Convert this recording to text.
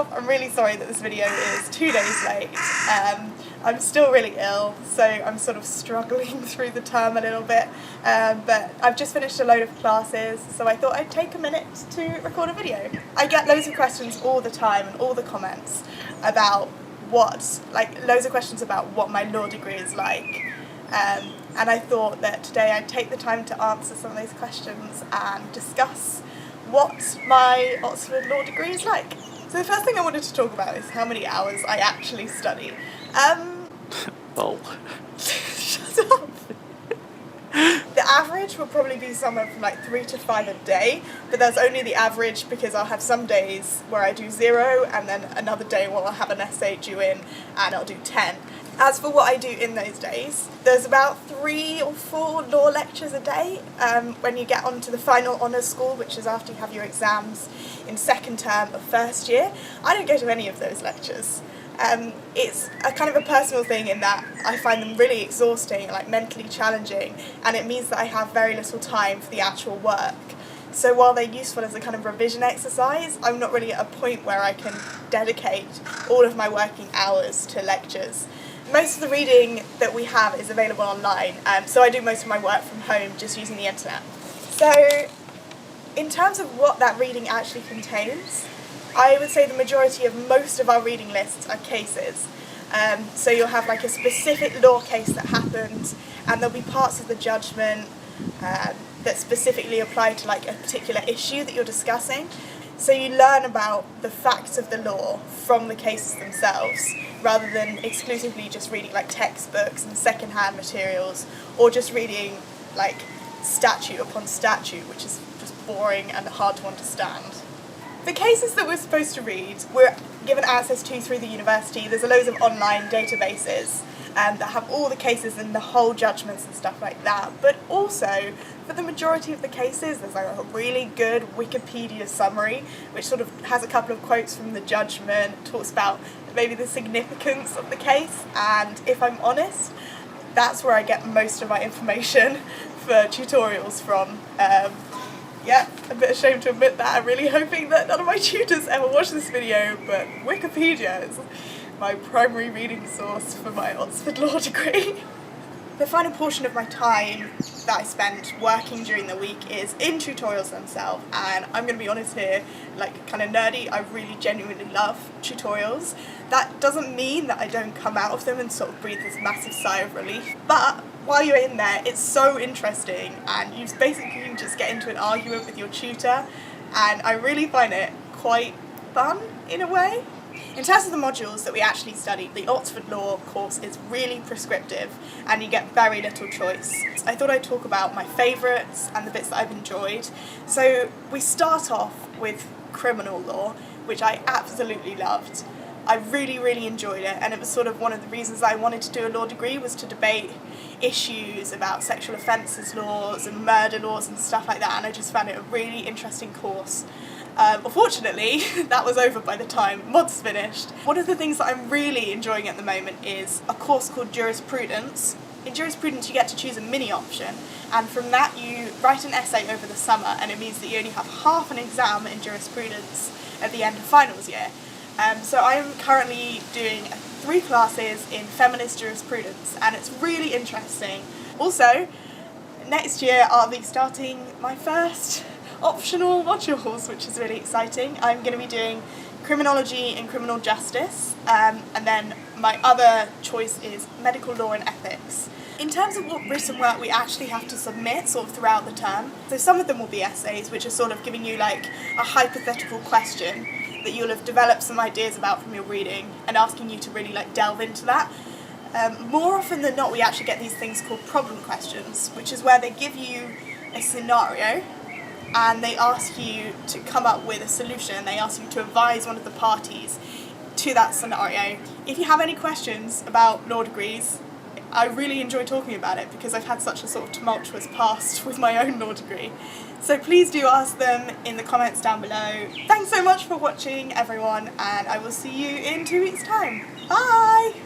off, I'm really sorry that this video is 2 days late. I'm still really ill, so I'm sort of struggling through the term a little bit, but I've just finished a load of classes, so I thought I'd take a minute to record a video. I get loads of questions all the time and all the comments about loads of questions about what my law degree is like. And I thought that today I'd take the time to answer some of those questions and discuss what my Oxford law degree is like. So the first thing I wanted to talk about is how many hours I actually study. Well. Shut up. The average will probably be somewhere from like 3 to 5 a day, but that's only the average because I'll have some days where I do 0 and then another day where I'll have an essay due in and I'll do 10. As for what I do in those days, there's about 3 or 4 law lectures a day when you get onto the final honours school, which is after you have your exams in second term of first year. I don't go to any of those lectures. It's a kind of a personal thing in that I find them really exhausting, like mentally challenging, and it means that I have very little time for the actual work. So while they're useful as a kind of revision exercise, I'm not really at a point where I can dedicate all of my working hours to lectures. Most of the reading that we have is available online, so I do most of my work from home just using the internet. So in terms of what that reading actually contains, I would say the majority of most of our reading lists are cases. So you'll have like a specific law case that happened, and there'll be parts of the judgment that specifically apply to like a particular issue that you're discussing. So you learn about the facts of the law from the cases themselves, rather than exclusively just reading like textbooks and second-hand materials, or just reading like statute upon statute, which is just boring and hard to understand. The cases that we're supposed to read, we're given access to through the university. There's loads of online databases that have all the cases and the whole judgments and stuff like that. But also, for the majority of the cases, there's like a really good Wikipedia summary, which sort of has a couple of quotes from the judgment, talks about maybe the significance of the case, and if I'm honest, that's where I get most of my information for tutorials from. Yeah, a bit ashamed to admit that. I'm really hoping that none of my tutors ever watch this video, but Wikipedia is my primary reading source for my Oxford law degree. The final portion of my time that I spent working during the week is in tutorials themselves, and I'm going to be honest here, like kind of nerdy, I really genuinely love tutorials. That doesn't mean that I don't come out of them and sort of breathe this massive sigh of relief, but while you're in there, it's so interesting, and you basically just get into an argument with your tutor, and I really find it quite fun in a way. In terms of the modules that we actually studied, the Oxford Law course is really prescriptive and you get very little choice. I thought I'd talk about my favourites and the bits that I've enjoyed. So we start off with criminal law, which I absolutely loved. I really enjoyed it, and it was sort of one of the reasons I wanted to do a law degree, was to debate issues about sexual offences laws and murder laws and stuff like that, and I just found it a really interesting course. Unfortunately, that was over by the time mods finished. One of the things that I'm really enjoying at the moment is a course called jurisprudence. In jurisprudence you get to choose a mini option, and from that you write an essay over the summer, and it means that you only have half an exam in jurisprudence at the end of finals year. So I am currently doing 3 classes in feminist jurisprudence, and it's really interesting. Also, next year I'll be starting my first optional modules, which is really exciting. I'm going to be doing criminology and criminal justice, and then my other choice is medical law and ethics. In terms of what written work we actually have to submit sort of throughout the term, so some of them will be essays, which are sort of giving you like a hypothetical question that you'll have developed some ideas about from your reading and asking you to really like delve into that. More often than not, we actually get these things called problem questions, which is where they give you a scenario and they ask you to come up with a solution. They ask you to advise one of the parties to that scenario. If you have any questions about law degrees, I really enjoy talking about it because I've had such a sort of tumultuous past with my own law degree. So please do ask them in the comments down below. Thanks so much for watching, everyone, and I will see you in 2 weeks' time. Bye!